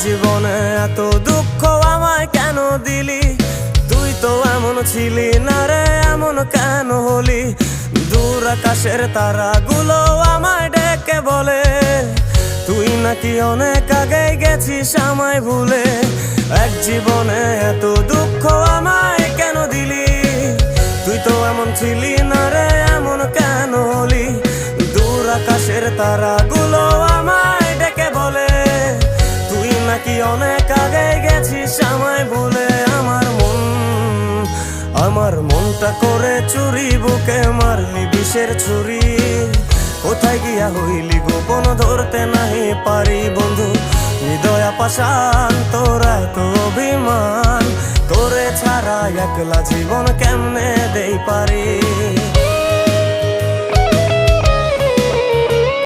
জীবনে এত দুঃখ আমায় কেন দিলি? তুই তো এমন ছিলি না রে, এমন কেন হলি? দূর আকাশের তারাগুলো আমায় ডেকে বলে তুই নাকি অনেক আগে গেছিস আমায় ভুলে। এক জীবনে এত দুঃখ আমায় কেন দিলি? তুই তো এমন ছিলি না রে, এমন কেন হলি? দূর আকাশের তারাগুলো আমায় ডেকে বলে তুই নাকি অনেক আগে গেছিস আমায় ভুলে। আমার মনটা করে চুরি, বুকে মারলি বিষের ছুরি। কোথায় গিয়া হইলি গোপন ধরতে নাহি পারি বন্ধু। হৃদয় পাষাণ তোরা তো অভিমান, তোরে ছাড়া একলা জীবন কেমনে দেই পারি।